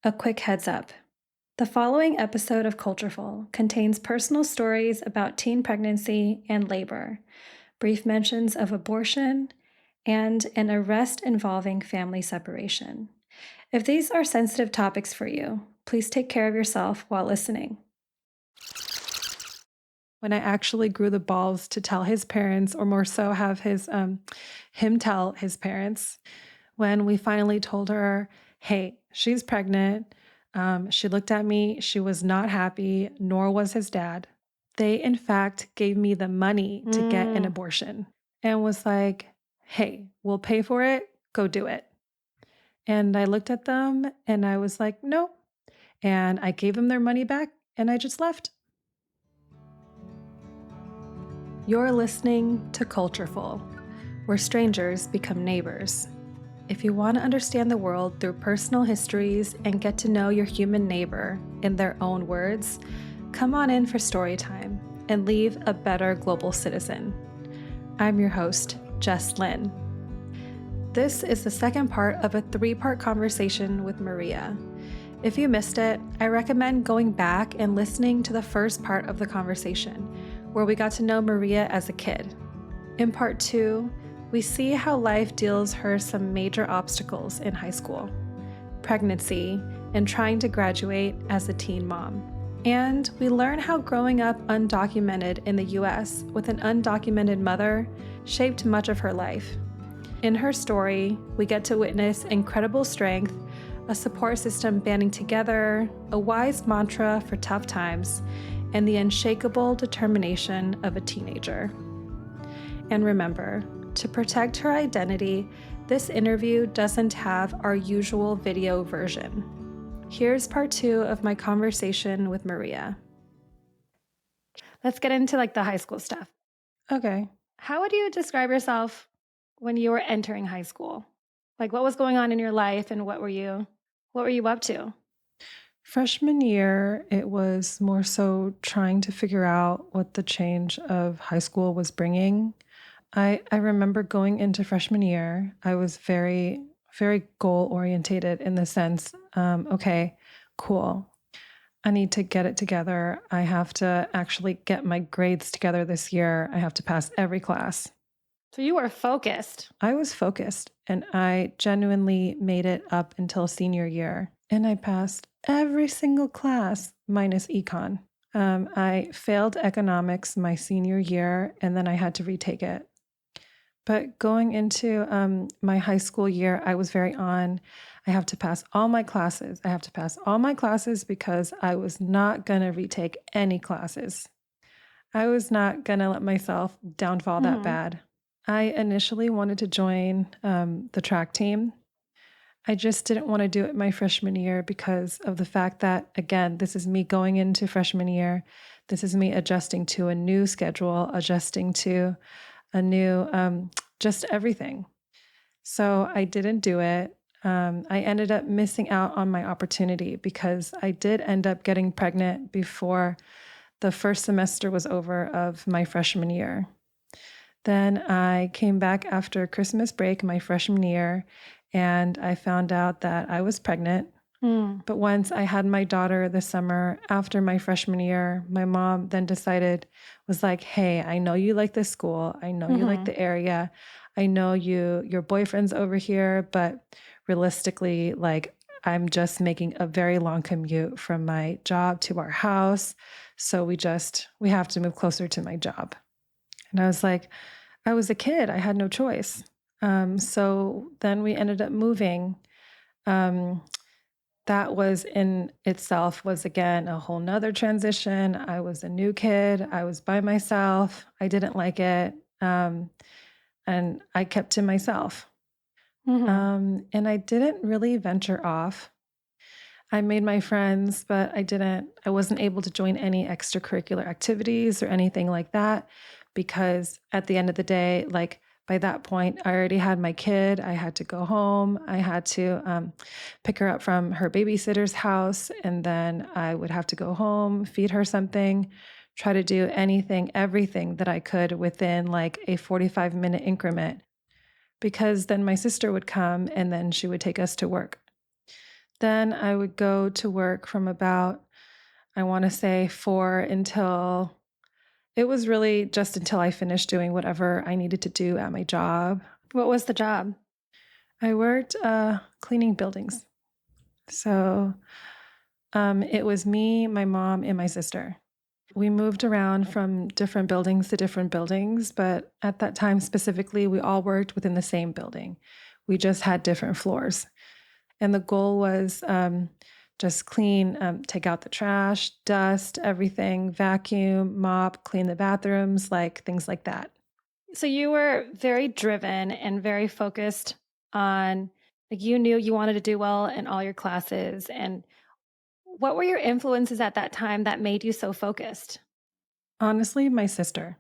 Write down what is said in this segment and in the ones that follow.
A quick heads up. The following episode of Cultureful contains personal stories about teen pregnancy and labor, brief mentions of abortion, and an arrest involving family separation. If these are sensitive topics for you, please take care of yourself while listening. When I actually grew the balls to tell his parents, or more so have him tell his parents, when we finally told her, hey, she's pregnant. She looked at me. She was not happy, nor was his dad. They, in fact, gave me the money to get an abortion and was like, hey, we'll pay for it. Go do it. And I looked at them and I was like, no. And I gave them their money back and I just left. You're listening to Cultureful, where strangers become neighbors. If you want to understand the world through personal histories and get to know your human neighbor in their own words, come on in for story time and leave a better global citizen. I'm your host, Jess Lynn. This is the second part of a 3-part conversation with Maria. If you missed it, I recommend going back and listening to the first part of the conversation, where we got to know Maria as a kid. In part 2, we see how life deals her some major obstacles in high school, pregnancy, and trying to graduate as a teen mom. And we learn how growing up undocumented in the US with an undocumented mother shaped much of her life. In her story, we get to witness incredible strength, a support system banding together, a wise mantra for tough times, and the unshakable determination of a teenager. And remember, to protect her identity, this interview doesn't have our usual video version. Here's part 2 of my conversation with Maria. Let's get into the high school stuff. Okay. How would you describe yourself when you were entering high school? What was going on in your life and what were you up to? Freshman year, it was more so trying to figure out what the change of high school was bringing. I remember going into freshman year, I was very, very goal-orientated in the sense, okay, cool. I need to get it together. I have to actually get my grades together this year. I have to pass every class. So you were focused. I was focused, and I genuinely made it up until senior year. And I passed every single class minus econ. I failed economics my senior year, and then I had to retake it. But going into my high school year, I was very on. I have to pass all my classes. I have to pass all my classes because I was not going to retake any classes. I was not going to let myself downfall that bad. I initially wanted to join the track team. I just didn't want to do it my freshman year because of the fact that, again, this is me going into freshman year. This is me adjusting to a new schedule, adjusting to a new, just everything. So I didn't do it. I ended up missing out on my opportunity because I did end up getting pregnant before the first semester was over of my freshman year. Then I came back after Christmas break my freshman year, and I found out that I was pregnant. But once I had my daughter this summer after my freshman year, my mom then was like, hey, I know you like this school. I know you like the area. I know your boyfriend's over here, but realistically, I'm just making a very long commute from my job to our house. So we have to move closer to my job. And I was like, I was a kid. I had no choice. So then we ended up moving. That was in itself was again a whole nother transition. I was a new kid. I was by myself. I didn't like it. And I kept to myself. And I didn't really venture off. I made my friends, but I wasn't able to join any extracurricular activities or anything like that because at the end of the day, by that point, I already had my kid. I had to go home. I had to pick her up from her babysitter's house, and then I would have to go home, feed her something, try to do everything that I could within a 45-minute increment, because then my sister would come and then she would take us to work. Then I would go to work from about, I want to say 4 until it was really just until I finished doing whatever I needed to do at my job. What was the job? I worked cleaning buildings. So it was me, my mom, and my sister. We moved around from different buildings to different buildings, but at that time specifically, we all worked within the same building. We just had different floors. And the goal was just clean, take out the trash, dust, everything, vacuum, mop, clean the bathrooms, like things like that. So you were very driven and very focused on, like, you knew you wanted to do well in all your classes. And what were your influences at that time that made you so focused? Honestly, my sister,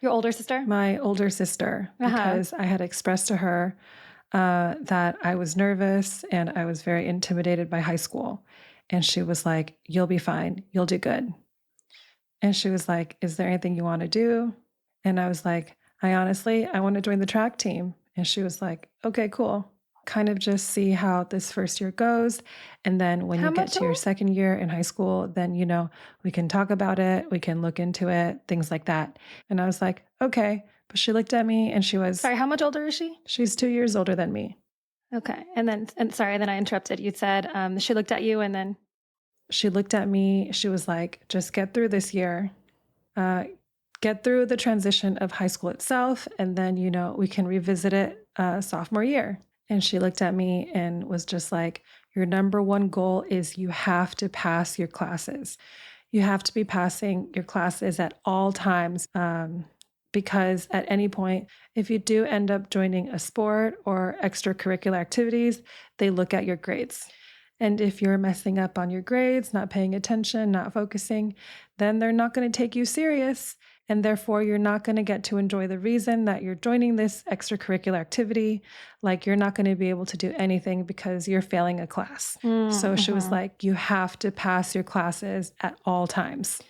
Your older sister? my older sister, Uh huh. because I had expressed to her that I was nervous and I was very intimidated by high school. And she was like, "You'll be fine. You'll do good." And she was like, "Is there anything you want to do?" And I was like, I want to join the track team." And she was like, "Okay, cool. Kind of just see how this first year goes. And then when How you get much to your old? second year in high school, then, we can talk about it. We can look into it, things like that." And I was like, "Okay." But she looked at me and Sorry, how much older is she? she's 2 years older than me. Okay. And sorry, then I interrupted. You said she looked at you and then, She looked at me. She was like, "Just get through this year. Uh, get through the transition of high school itself, and then, we can revisit it sophomore year." And she looked at me and was just like, "Your number one goal is you have to pass your classes. You have to be passing your classes at all times. Because at any point, if you do end up joining a sport or extracurricular activities, they look at your grades. And if you're messing up on your grades, not paying attention, not focusing, then they're not going to take you serious. And therefore, you're not going to get to enjoy the reason that you're joining this extracurricular activity. Like, you're not going to be able to do anything because you're failing a class." So she was mm-hmm. like, "You have to pass your classes at all times."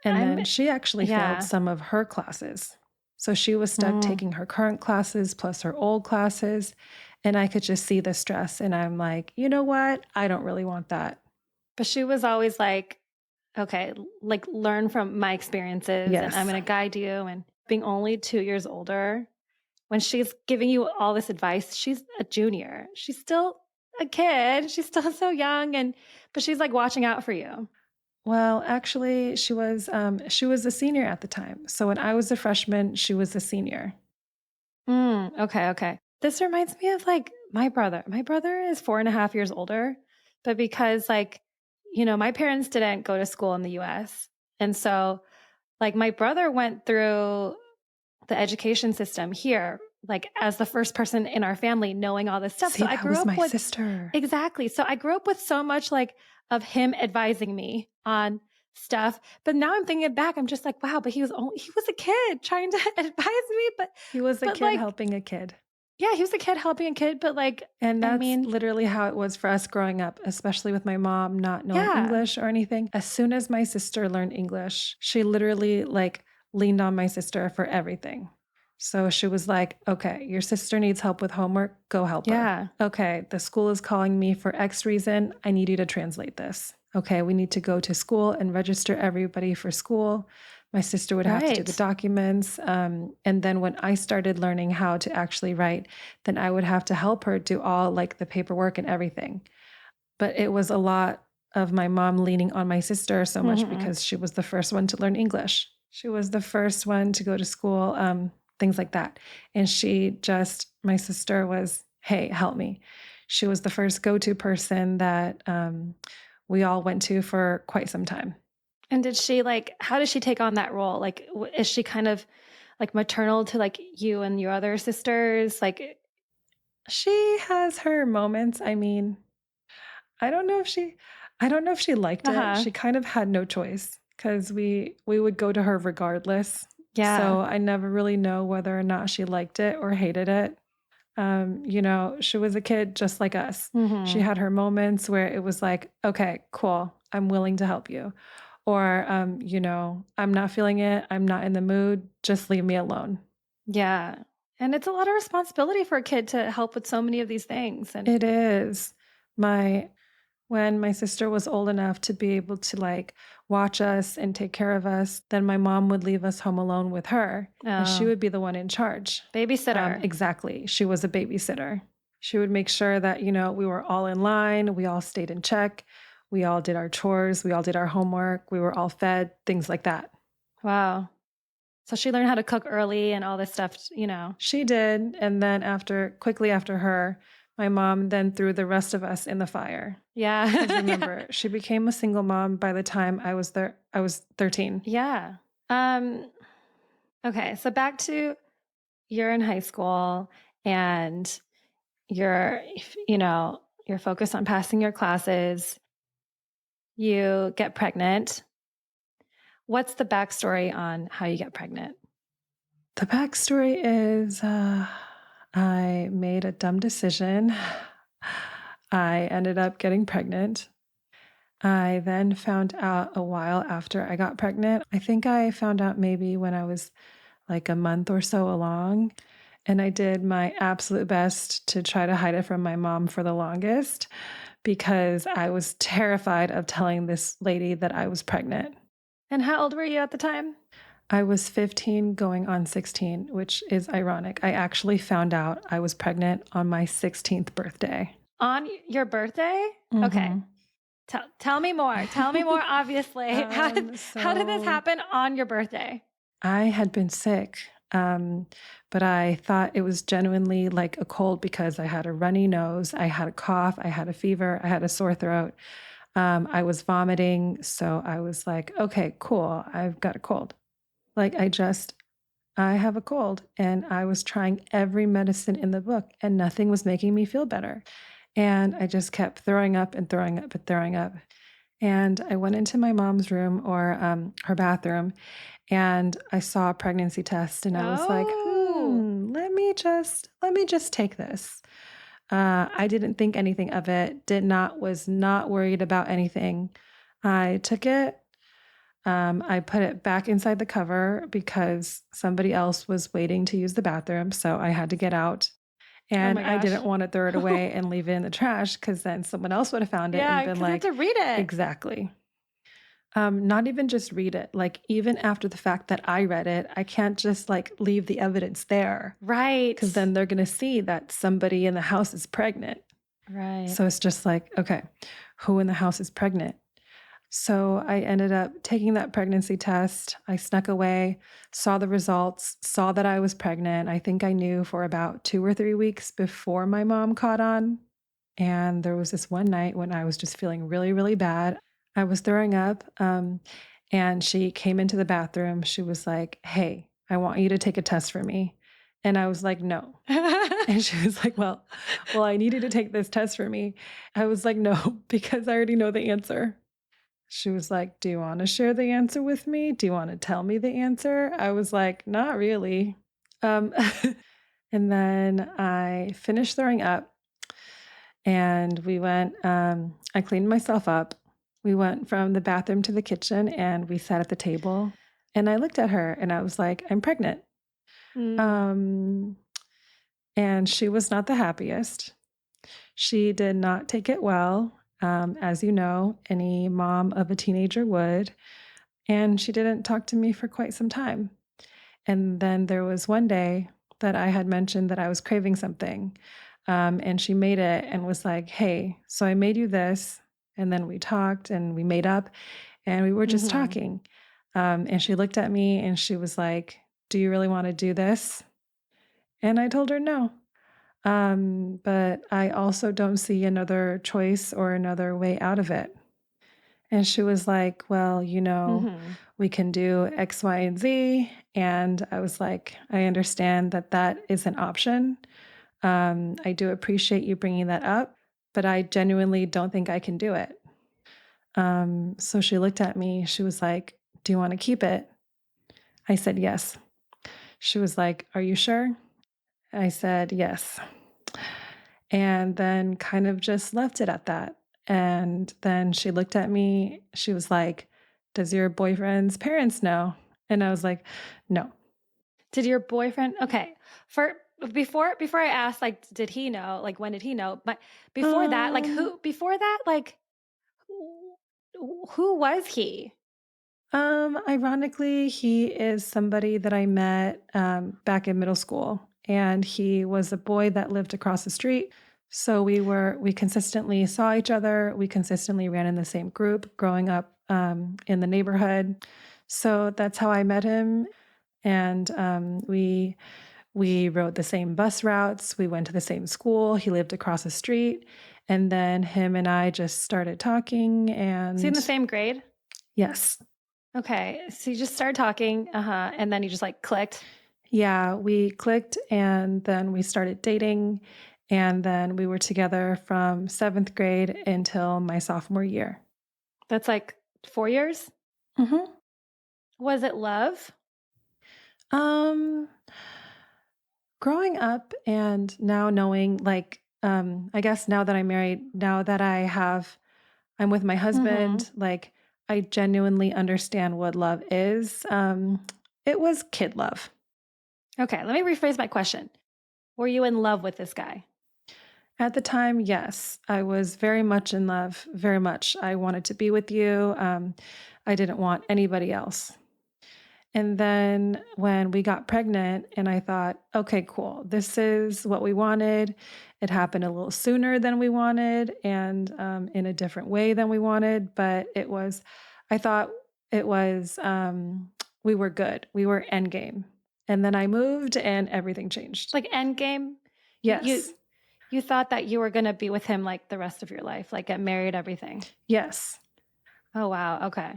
And I'm, then she actually failed yeah. some of her classes. So she was stuck Mm. taking her current classes plus her old classes. And I could just see the stress. And I'm like, you know what? I don't really want that. But she was always like, okay, like learn from my experiences and I'm Yes. going to guide you. And being only 2 years older, when she's giving you all this advice, she's a junior. She's still a kid. She's still so young. But she's like watching out for you. Well, actually, she was a senior at the time. So when I was a freshman, she was a senior. Okay. Okay. This reminds me of like my brother. My brother is 4.5 years older, but because like, my parents didn't go to school in the US. And so like my brother went through the education system here, like as the first person in our family knowing all this stuff. So See, I that grew was up my with sister. exactly. So I grew up with so much like of him advising me on stuff. But now I'm thinking back, I'm just like, wow, but he was a kid trying to advise me. He was a But kid like, helping a kid. yeah, he was a kid helping a kid. But like, And I that's mean, literally how it was for us growing up, especially with my mom not knowing yeah. English or anything. As soon as my sister learned English, she literally like leaned on my sister for everything. So she was like, "Okay, your sister needs help with homework. Go help her. Yeah. Okay, the school is calling me for X reason. I need you to translate this. Okay, we need to go to school and register everybody for school." My sister would have to do the Right. documents. And then when I started learning how to actually write, then I would have to help her do all like the paperwork and everything. But it was a lot of my mom leaning on my sister so much Hmm. because she was the first one to learn English. She was the first one to go to school, things like that. And my sister was, "Hey, help me." She was the first go to person that we all went to for quite some time. And did she like, how does she take on that role? Like, is she kind of like maternal to like you and your other sisters? Like, She has her moments. I mean, I don't know if she I don't know if she liked uh it. huh. She kind of had no choice because we would go to her regardless. Yeah. So I never really know whether or not she liked it or hated it. She was a kid just like us. She Hmm. had her moments where it was like, "Okay, cool. I'm willing to help you." Or, "I'm not feeling it. I'm not in the mood. Just leave me alone." Yeah. And it's a lot of responsibility for a kid to help with so many of these things. And It is. My When my sister was old enough to be able to like watch us and take care of us, then my mom would leave us home alone with her and she Oh, would be the one in charge. babysitter. Exactly. She was a babysitter. She would make sure that, we were all in line, we all stayed in check, we all did our chores, we all did our homework, we were all fed, things like that. Wow. So she learned how to cook early and all this stuff. She did. And then quickly after her, my mom then threw the rest of us in the fire. Yeah. Because Yeah. remember, she became a single mom by the time I was there. I was 13. Yeah. Um, okay. So back to you're in high school and you're, you know, you're focused on passing your classes. You get pregnant. What's the backstory on how you get pregnant? The backstory is I made a dumb decision. I ended up getting pregnant. I then found out a while after I got pregnant. I think I found out maybe when I was like a month or so along. And I did my absolute best to try to hide it from my mom for the longest because I was terrified of telling this lady that I was pregnant. And how old were you at the time? I was 15 going on 16, which is ironic. I actually found out I was pregnant on my 16th birthday. On your birthday? Okay. Mhm. Tell me more. Tell me more, obviously. How did this So happen on your birthday? I had been sick, but I thought it was genuinely like a cold because I had a runny nose, I had a cough, I had a fever, I had a sore throat. I was vomiting. So I was like, okay, cool. I've got a cold. Like I have a cold. And I was trying every medicine in the book and nothing was making me feel better. And I just kept throwing up and throwing up and throwing up. And I went into my mom's room or her bathroom and I saw a pregnancy test and I was like, Oh, let me just take this. I didn't think anything of it, was not worried about anything. I took it. I put it back inside the cover because somebody else was waiting to use the bathroom. So I had to get out. oh And my I gosh. didn't want to throw it away and leave it in the trash because then someone else would have found it and Yeah, been because you have to like, read it. exactly. Not even just read it. Like, even after the fact that I read it, I can't just like leave the evidence there Right. because then they're going to see that somebody in the house is pregnant. Right. So it's just like, okay, who in the house is pregnant? So I ended up taking that pregnancy test. I snuck away, saw the results, saw that I was pregnant. I think I knew for about 2 or 3 weeks before my mom caught on. And there was this one night when I was just feeling really, really bad. I was throwing up. And she came into the bathroom. She was like, "Hey, I want you to take a test for me." And I was like, "No." And she was like, well, I need you to take this test for me. I was like, "No," because I already know the answer. She was like, "Do you want to share the answer with me? Do you want to tell me the answer?" I was like, "Not really." Um, and then I finished throwing up and I cleaned myself up. We went from the bathroom to the kitchen and we sat at the table. And I looked at her and I was like, "I'm pregnant." Mm. Um, and she was not the happiest. She did not take it well, as you know, any mom of a teenager would. And she didn't talk to me for quite some time. And then there was one day that I had mentioned that I was craving something. And she made it and was like, "Hey, so I made you this." And then we talked and we made up and we were just Mhm. talking. And she looked at me and she was like, "Do you really want to do this?" And I told her no. But I also don't see another choice or another way out of it. And she was like, "Well, Mhm. we can do X, Y, and Z." And I was like, "I understand that that is an option. I do appreciate you bringing that up, but I genuinely don't think I can do it." So she looked at me. She was like, "Do you want to keep it?" I said, "Yes." She was like, "Are you sure?" I said, "Yes." And then kind of just left it at that. And then she looked at me. She was like, "Does your boyfriend's parents know?" And I was like, "No." Did your boyfriend okay, for before I asked, like, did he know? Like, when did he know? But before that, like, Um, who before that, like who was he? Ironically, he is somebody that I met back in middle school, and he was a boy that lived across the street. So we consistently saw each other. We consistently ran in the same group growing up in the neighborhood. So that's how I met him. And we rode the same bus routes. We went to the same school. He lived across the street. And then him and I just started talking. Was he in And the same grade? yes, Okay. So you just started talking, and then you just like clicked. yeah, we clicked and then we started dating. And then we were together from seventh grade until my sophomore year. That's like 4 years. hmm Was it love? Um, Growing up and now knowing, like, I guess now that I'm married, now that I'm with my Mm-hmm. husband, like, I genuinely understand what love is. It was kid love. Okay. Let me rephrase my question. Were you in love with this guy? At the time, yes, I was very much in love, very much. I wanted to be with you. I didn't want anybody else. And then when we got pregnant, and I thought, okay, cool, this is what we wanted. It happened a little sooner than we wanted and in a different way than we wanted. But I thought it was, we were good. We were end game. And then I moved and everything changed. Like end game? You Yes, you thought that you were gonna be with him like the rest of your life, like get married, everything. yes. Oh wow. Okay.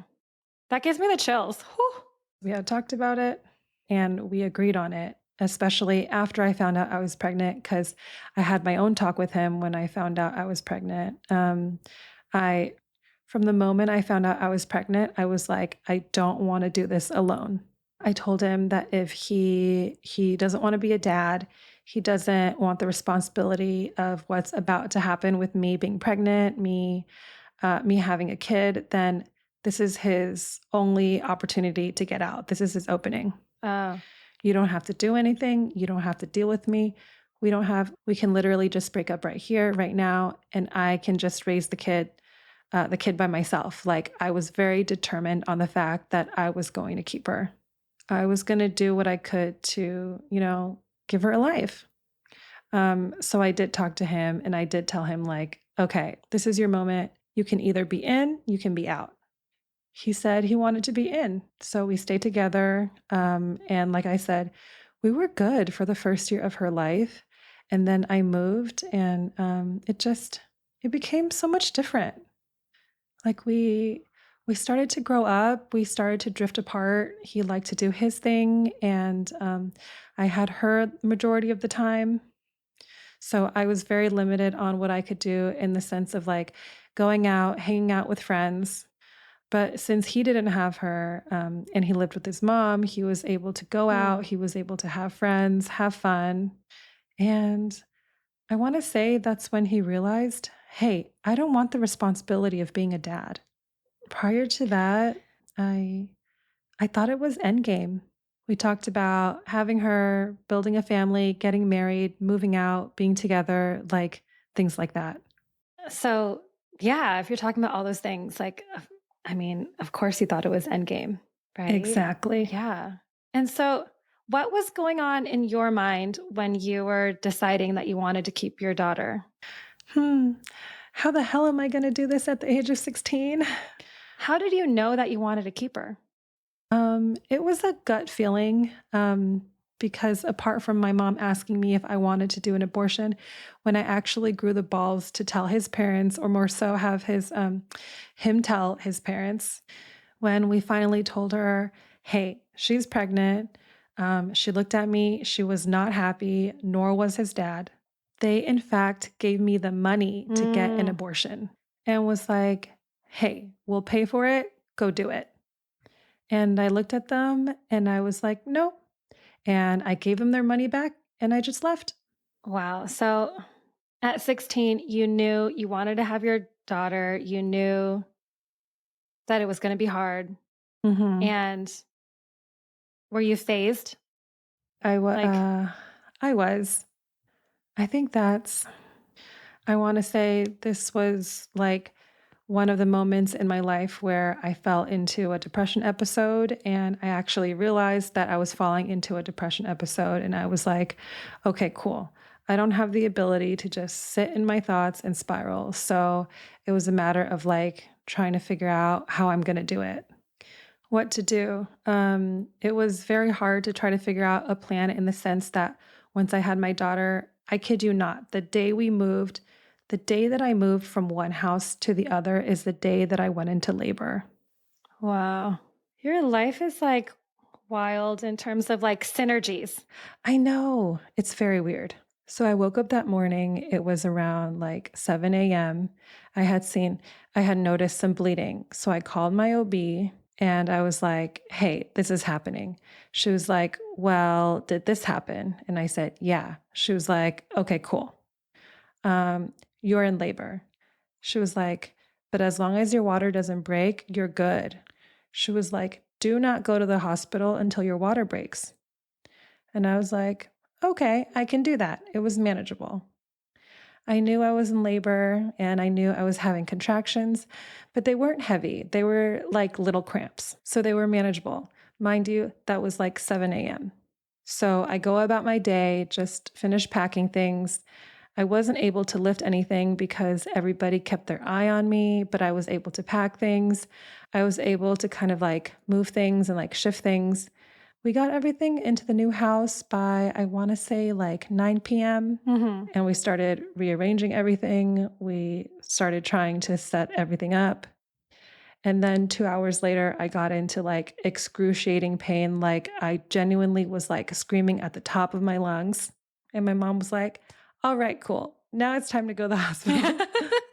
That gives me the chills. Whew. We had talked about it and we agreed on it, especially after I found out I was pregnant, because I had my own talk with him when I found out I was pregnant. I, from the moment I found out I was pregnant, I was like, I don't want to do this alone. I told him that if he doesn't want to be a dad, he doesn't want the responsibility of what's about to happen with me being pregnant, me having a kid, then this is his only opportunity to get out. This is his opening. Oh. You don't have to do anything. You don't have to deal with me. We can literally just break up right here, right now, and I can just raise the kid by myself. Like, I was very determined on the fact that I was going to keep her. I was going to do what I could to, give her a life. So I did talk to him and I did tell him, like, okay, this is your moment. You can either be in, you can be out. He said he wanted to be in. So we stayed together. And like I said, we were good for the first year of her life. And then I moved and it became so much different. Like we started to grow up, we started to drift apart. He liked to do his thing, and I had her majority of the time. So I was very limited on what I could do in the sense of like going out, hanging out with friends. But since he didn't have her and he lived with his mom, he was able to go out, Hmm. he was able to have friends, have fun. And I want to say that's when he realized, hey, I don't want the responsibility of being a dad. Prior to that, I I thought it was endgame. We talked about having her, building a family, getting married, moving out, being together, like things like that. So yeah, if you're talking about all those things, like I mean, of course you thought it was endgame, right? Exactly. Yeah. And so what was going on in your mind when you were deciding that you wanted to keep your daughter? Hmm. How the hell am I going to do this at the age of 16? How did you know that you wanted to keep her? It was a gut feeling because apart from my mom asking me if I wanted to do an abortion, when I actually grew the balls to tell his parents, or more so have him tell his parents, when we finally told her, "Hey, she's pregnant," she looked at me. She was not happy, nor was his dad. They, in fact, gave me the money to get an Mm. abortion and was like, "Hey, we'll pay for it. Go do it." And I looked at them and I was like, "No." And I gave them their money back and I just left. Wow. So at 16, you knew you wanted to have your daughter. You knew that it was going to be hard. hmm And were you phased? I wa- Like, uh, I was. I think I want to say this was like one of the moments in my life where I fell into a depression episode. And I actually realized that I was falling into a depression episode. And I was like, okay, cool. I don't have the ability to just sit in my thoughts and spiral. So it was a matter of like trying to figure out how I'm going to do it, what to do. It was very hard to try to figure out a plan in the sense that once I had my daughter, I kid you not, the day that I moved from one house to the other is the day that I went into labor. Wow. Your life is like wild in terms of like synergies. I know, it's very weird. So I woke up that morning. It was around like 7 a.m. I had noticed some bleeding. So I called my OB and I was like, hey, this is happening. She was like, well, did this happen? And I said, yeah. She was like, okay, cool. You're in labor. She was like, but as long as your water doesn't break, you're good. She was like, do not go to the hospital until your water breaks. And I was like, okay, I can do that. It was manageable. I knew I was in labor and I knew I was having contractions, but they weren't heavy. They were like little cramps. So they were manageable. Mind you, that was like 7 a.m. So I go about my day, just finish packing things. I wasn't able to lift anything because everybody kept their eye on me, but I was able to pack things. I was able to kind of like move things and like shift things. We got everything into the new house by, I want to say like 9 p.m. And we started rearranging everything. We started trying to set everything up. And then 2 hours later, I got into like excruciating pain. Like I genuinely was like screaming at the top of my lungs. And my mom was like, all right, cool. Now it's time to go to the hospital.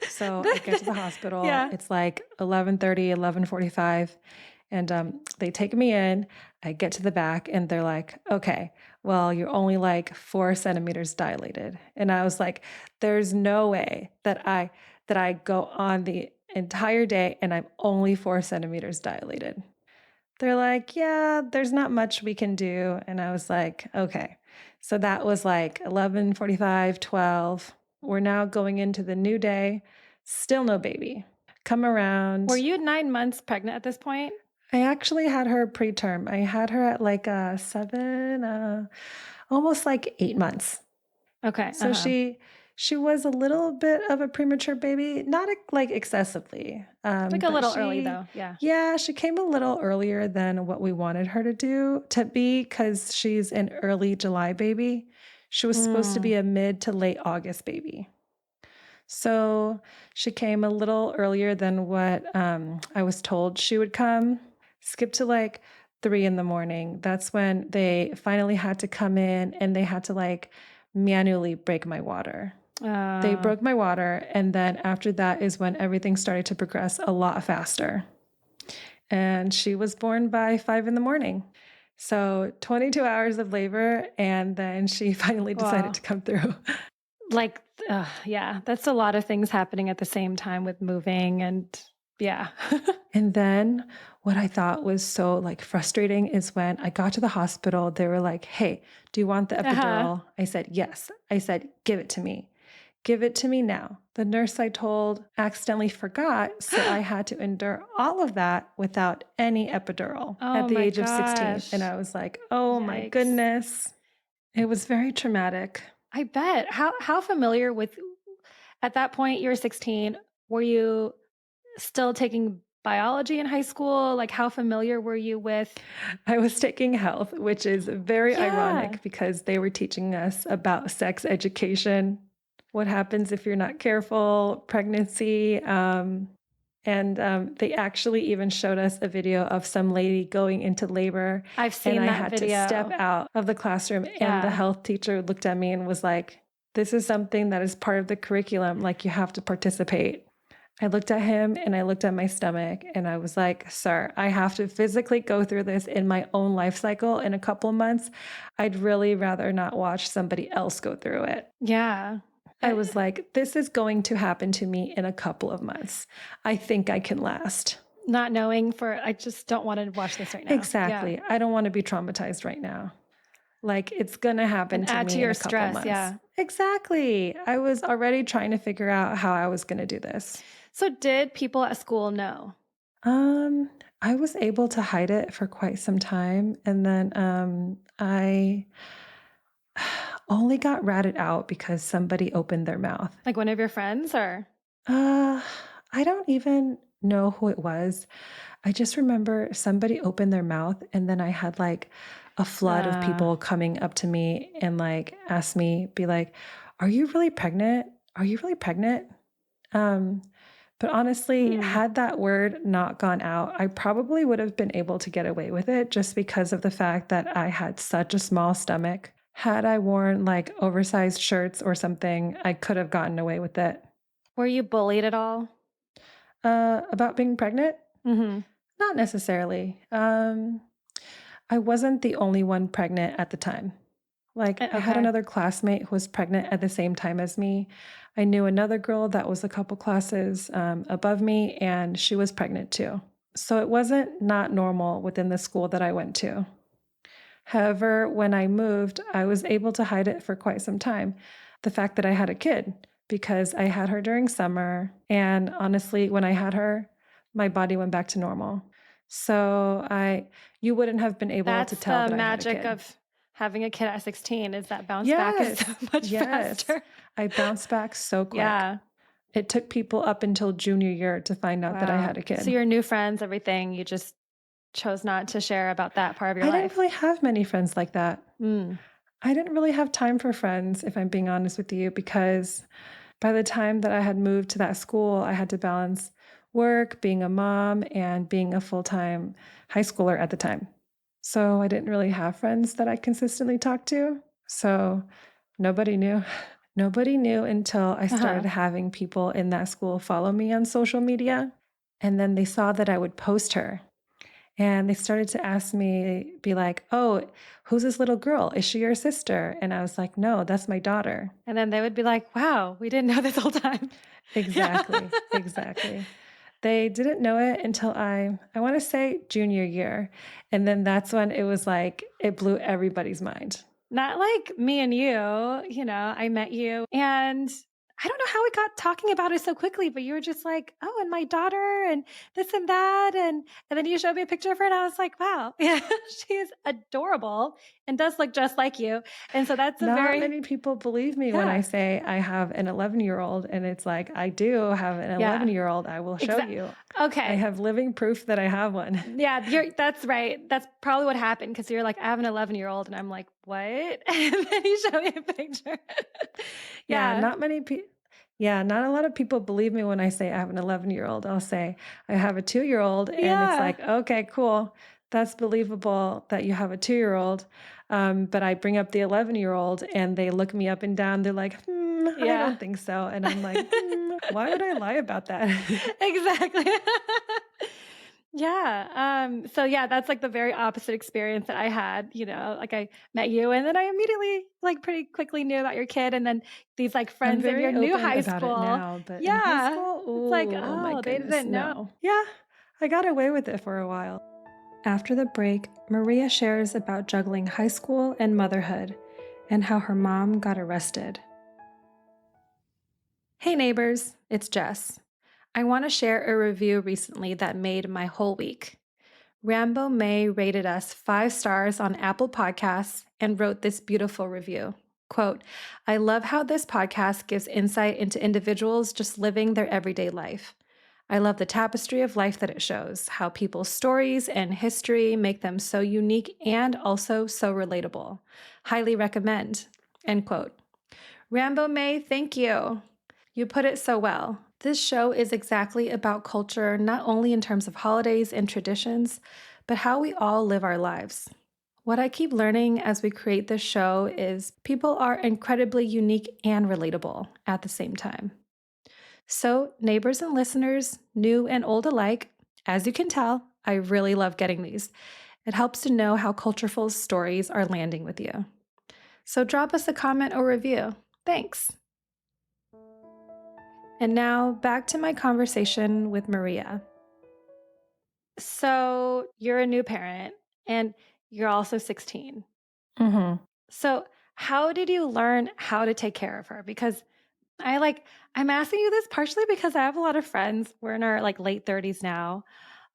So I get to the hospital. Yeah. It's like 11:30, 11:45. And they take me in. I get to the back and they're like, okay, well, you're only like 4 centimeters dilated. And I was like, there's no way that I go on the entire day and I'm only 4 centimeters dilated. They're like, yeah, there's not much we can do. And I was like, okay. So that was like 11:45, 12. We're now going into the new day. Still no baby. Come around. Were you 9 months pregnant at this point? I actually had her preterm. I had her at like almost like 8 months. Okay. So she was a little bit of a premature baby, not like excessively. Like a but little early though. Yeah. Yeah, she came a little earlier than what we wanted her to be, because she's an early July baby. She was supposed to be a mid to late August baby. So she came a little earlier than what I was told she would come. Skip to like 3 in the morning. That's when they finally had to come in and they had to like manually break my water. They broke my water. And then after that is when everything started to progress a lot faster. And she was born by 5 in the morning. So 22 hours of labor. And then she finally decided to come through. Like, yeah, that's a lot of things happening at the same time with moving and yeah. And then what I thought was so like frustrating is when I got to the hospital, they were like, hey, do you want the epidural? I said, yes. I said, give it to me. Give it to me now. The nurse I told accidentally forgot. So I had to endure all of that without any epidural at the age of 16. And I was like, oh my goodness. It was very traumatic. I bet. How familiar with, at that point, you were 16, were you still taking biology in high school? Like how familiar were you with? I was taking health, which is very ironic because they were teaching us about sex education, what happens if you're not careful, pregnancy. And they actually even showed us a video of some lady going into labor. I've seen and that I had video. to step out of the classroom and the health teacher looked at me and was like, this is something that is part of the curriculum. Like you have to participate. I looked at him and I looked at my stomach and I was like, sir, I have to physically go through this in my own life cycle in a couple of months. I'd really rather not watch somebody else go through it. Yeah. I was like, this is going to happen to me in a couple of months. I think I can last. Not knowing I just don't want to watch this right now. Exactly. Yeah. I don't want to be traumatized right now. Like it's going to happen to me in a couple of months. Yeah. Exactly. I was already trying to figure out how I was going to do this. So did people at school know? Um, I was able to hide it for quite some time, and then, I only got ratted out because somebody opened their mouth. Like one of your friends or? Uh, I don't even know who it was. I just remember somebody opened their mouth, and then I had, like, a flood of Uh, people coming up to me and, like, ask me, be like, "Are you really pregnant? Are you really pregnant?" Um, but honestly, hmm. had that word not gone out, I probably would have been able to get away with it just because of the fact that I had such a small stomach. Had I worn like oversized shirts or something, I could have gotten away with it. Were you bullied at all? About being pregnant? Mhm. Not necessarily. I wasn't the only one pregnant at the time. Like, I had Okay. another classmate who was pregnant at the same time as me. I knew another girl that was a couple classes above me, and she was pregnant too. So it wasn't not normal within the school that I went to. However, when I moved, I was able to hide it for quite some time. The fact that I had a kid, because I had her during summer. And honestly, when I had her, my body went back to normal. So you wouldn't have been able to That's tell the that I had a magic kid. of having a kid at 16 is that bounce back is so Yes, much yes. faster. I bounced back so quick. Yeah. It took people up until junior year to find out that I Wow. had a So kid. your new friends, everything, you just chose not to share about that part of your I didn't life. really have many friends like that. Mm. I didn't really have time for friends, if I'm being honest with you, because by the time that I had moved to that school, I had to balance work, being a mom, and being a full time high schooler at the time. So I didn't really have friends that I consistently talked to. So nobody knew. Nobody knew until I started Uh-huh. having people in that school follow me on social media. And then they saw that I would post her. And they started to ask me, be like, "Oh, who's this little girl? Is she your sister?" And I was like, "No, that's my daughter." And then they would be like, "Wow, we didn't know this whole time." Yeah. Exactly, exactly. They didn't know it until I wanna say junior year, and then that's when it was like, it blew everybody's mind. Not like me and you know, I met you and I don't know how we got talking about it so quickly, but you were just like, "Oh, and my daughter and this and that." And then you showed me a picture of her and I was like, "Wow, yeah, she is adorable and does look just like you." And so that's a Not very many people believe me when I yeah. say I have an 11-year-old, and it's like, I do have an Yeah. 11-year-old, I will show Exactly. you. I Okay. have living proof that I have one. Yeah, that's right. That's probably what happened because you're like, "I have an 11-year-old," and I'm like, "What?" And then you show me a picture. Yeah, Yeah. not a lot of people believe me when I say I have an 11-year-old. I'll say I have a 2-year-old, and it's Yeah. like, "Okay, cool. That's believable that you have a 2-year-old." But I bring up the 11-year-old, and they look me up and down. They're like, "Hmm, I Yeah. don't think so." And I'm like, "Hmm, why would I lie about that?" Exactly. Yeah, so yeah, that's like the very opposite experience that I had, you know, like I met you and then I immediately like pretty quickly knew about your kid and then these like I'm friends in your very new open high about it school. now, but in high Yeah. school, It's like, oh my oh, they goodness, didn't know. no. Yeah, I got away with it for a while. After the break, Maria shares about juggling high school and motherhood and how her mom got arrested. Hey neighbors, it's Jess. I want to share a review recently that made my whole week. Rambo May rated us 5 stars on Apple Podcasts and wrote this beautiful review. Quote, I love how this podcast gives insight into individuals just living their everyday life. I love the tapestry of life that it shows, how people's stories and history make them so unique and also so relatable. Highly recommend. End quote. Rambo May, thank you. You put it so well. This show is exactly about culture, not only in terms of holidays and traditions, but how we all live our lives. What I keep learning as we create this show is people are incredibly unique and relatable at the same time. So, neighbors and listeners, new and old alike, as you can tell, I really love getting these. It helps to know how Cultureful's stories are landing with you. So, drop us a comment or review. Thanks. And now back to my conversation with Maria. So, you're a new parent and you're also 16. Hmm. So, how did you learn how to take care of her? Because I'm asking you this partially because I have a lot of friends. We're in our like late 30s now.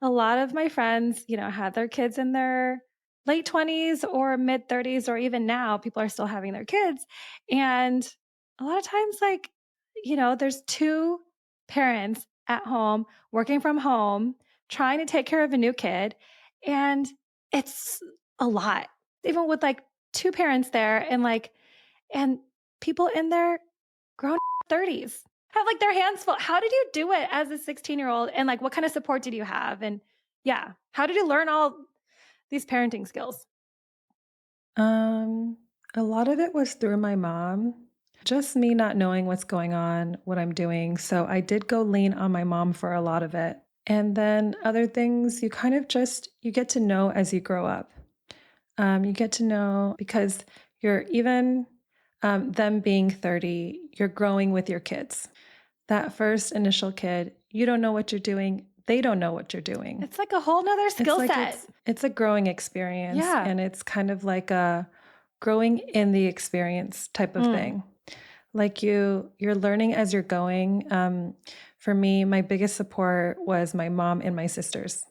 A lot of my friends, had their kids in their late 20s or mid 30s, or even now, people are still having their kids. And a lot of times, like, there's two parents at home working from home, trying to take care of a new kid. And it's a lot, even with like two parents there and people in their grown 30s have like their hands full. How did you do it as a 16-year-old? And like, what kind of support did you have? And yeah, how did you learn all these parenting skills? Um, a lot of it was through my mom, just me not knowing what's going on, what I'm doing. So I did go lean on my mom for a lot of it. And then other things you kind of just you get to know as you grow up. You get to know because you're even them being 30, you're growing with your kids. That first initial kid, you don't know what you're doing. They don't know what you're doing. It's like a whole nother It's skill like set. it's a growing experience, Yeah. and it's kind of like a growing in the experience type of Mm. thing. Like you're learning as you're going. For me, my biggest support was my mom and my sisters.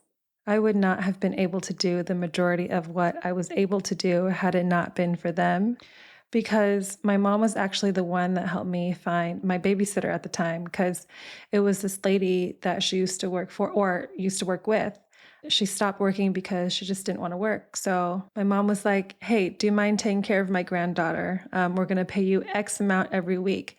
I would not have been able to do the majority of what I was able to do had it not been for them, because my mom was actually the one that helped me find my babysitter at the time, because it was this lady that she used to work for or used to work with. She stopped working because she just didn't want to work. So my mom was like, "Hey, do you mind taking care of my granddaughter? We're going to pay you X amount every week."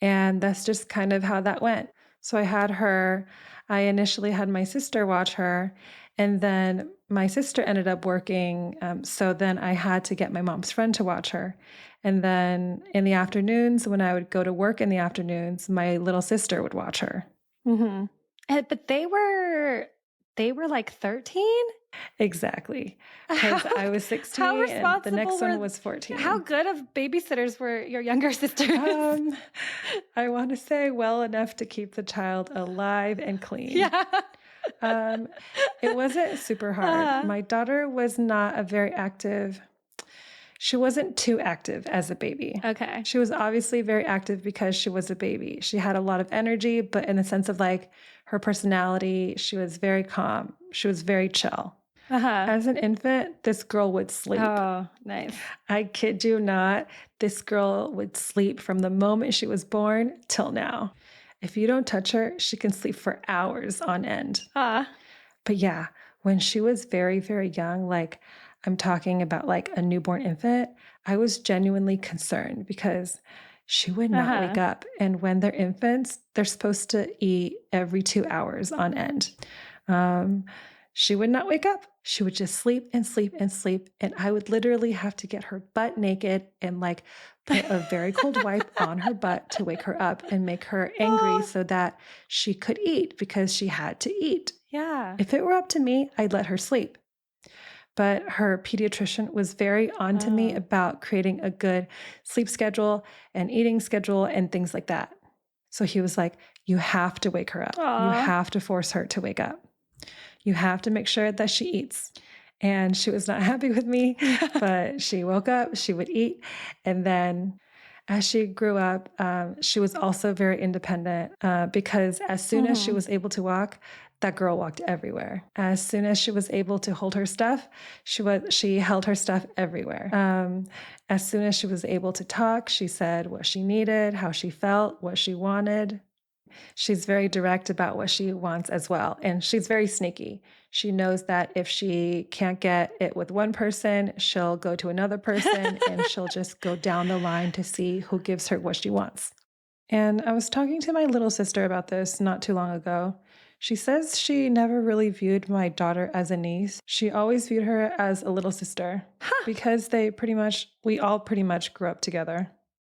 And that's just kind of how that went. So I had her. I initially had my sister watch her, and then my sister ended up working. So then I had to get my mom's friend to watch her. And then in the afternoons, when I would go to work in the afternoons, my little sister would watch her. Hmm. But they were like 13. Exactly. Because How I was how 16 and the responsible next one were was how 14. good of babysitters were your younger sisters? Um, I want to say well enough to keep the child alive and clean. Yeah. Um, it wasn't super hard. Uh, My daughter was not a very active, she wasn't too active as a baby. okay. She was obviously very active because she was a baby. She had a lot of energy, but in the sense of like her personality, she was very calm. She was very chill. Uh-huh. As an infant, this girl would sleep. Oh, nice. I kid you not, this girl would sleep from the moment she was born till now. If you don't touch her, she can sleep for hours on end. Ah, But yeah, when she was very, very young, like I'm talking about like a newborn infant, I was genuinely concerned because she would not wake uh-huh. up. And when they're infants, they're supposed to eat every 2 hours on end. Um, she would not wake up. She would just sleep and sleep and sleep. And I would literally have to get her butt naked and like put a very cold wipe on her butt to wake her up and make her angry Oh, so that she could eat because she had to eat. yeah. If it were up to me, I'd let her sleep. But her pediatrician was very on to me Oh. about creating a good sleep schedule and eating schedule and things like that. So he was like, "You have to wake her up. You Aw. have to force her to wake up. You have to make sure that she eats." And she was not happy with me, Yeah. but she woke up, she would eat. And then as she grew up, she was also very independent because as soon as she Mhm. was able to walk, that girl walked everywhere. As soon as she was able to hold her stuff, she held her stuff everywhere. As soon as she was able to talk, she said what she needed, how she felt, what she wanted. She's very direct about what she wants as well. And she's very sneaky. She knows that if she can't get it with one person, she'll go to another person and she'll just go down the line to see who gives her what she wants. And I was talking to my little sister about this not too long ago. She says she never really viewed my daughter as a niece. She always viewed her as a little sister Huh. because we all pretty much grew up together.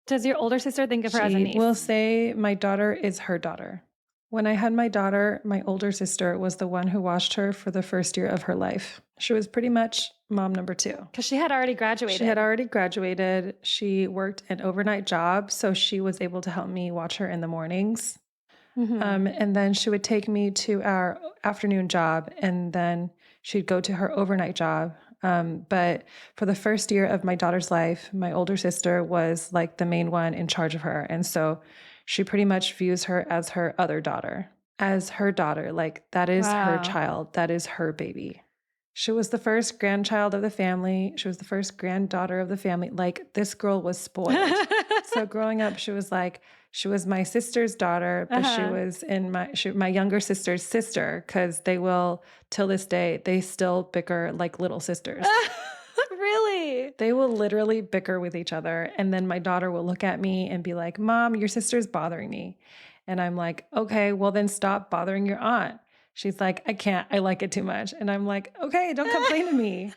Does your older sister think of her as a She will niece? say my daughter is her daughter. When I had my daughter, my older sister was the one who watched her for the first year of her life. She was pretty much mom number two. Because she had already She had graduated. already graduated. She worked an overnight job, so she was able to help me watch her in the mornings. Mhm. And then she would take me to our afternoon job, and then she'd go to her overnight job. But for the first year of my daughter's life, my older sister was like the main one in charge of her. And so She pretty much views her as her other daughter, as her daughter. Like, that is her Wow. child. That is her baby. She was the first grandchild of the family. She was the first granddaughter of the family. Like, this girl was spoiled. So growing up, she was my sister's daughter, but she was my younger sister's sister, because they will, till this day, they still bicker like little sisters. Really? They will literally bicker with each other. And then my daughter will look at me and be like, Mom, your sister's bothering me. And I'm like, okay, well then stop bothering your aunt. She's like, I can't, I like it too much. And I'm like, okay, don't complain to me.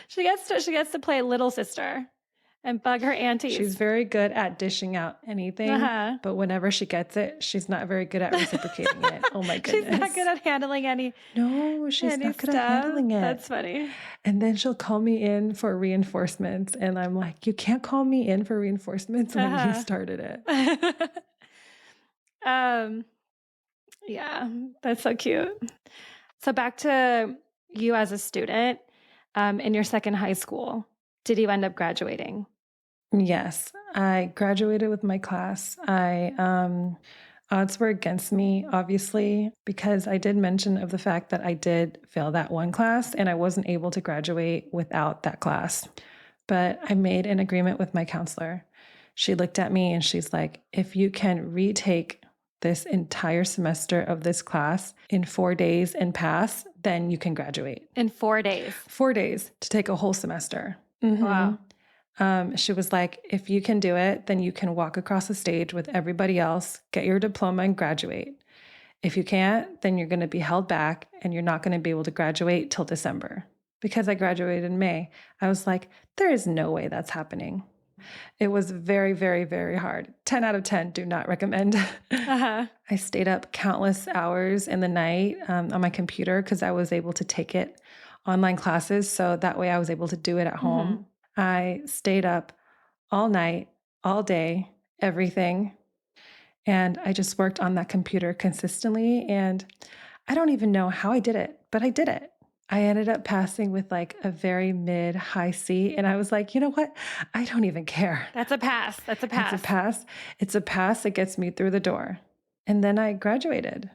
She gets to play little sister and bug her aunties. She's very good at dishing out anything, but whenever she gets it, she's not very good at reciprocating it. Oh my goodness. She's not good at handling any. No, she's not good at handling it. That's funny. And then she'll call me in for reinforcements. And I'm like, you can't call me in for reinforcements when you started it. Yeah, that's so cute. So back to you as a student in your second high school. Did you end up graduating? Yes, I graduated with my class. Odds were against me, obviously, because I did mention of the fact that I did fail that one class and I wasn't able to graduate without that class. But I made an agreement with my counselor. She looked at me and she's like, if you can retake this entire semester of this class in 4 days and pass, then you can graduate. In 4 days? 4 days to take a whole semester. Mm-hmm. Wow. She was like, if you can do it, then you can walk across the stage with everybody else, get your diploma and graduate. If you can't, then you're going to be held back and you're not going to be able to graduate till December. Because I graduated in May, I was like, there is no way that's happening. It was very, very, very hard. 10 out of 10, do not recommend. I stayed up countless hours in the night on my computer because I was able to take it online classes. So that way I was able to do it at home. I stayed up all night, all day, everything. And I just worked on that computer consistently. And I don't even know how I did it, but I did it. I ended up passing with like a very mid-high C. And I was like, you know what? I don't even care. That's a pass. That's a pass. It's a pass. It's a pass that gets me through the door. And then I graduated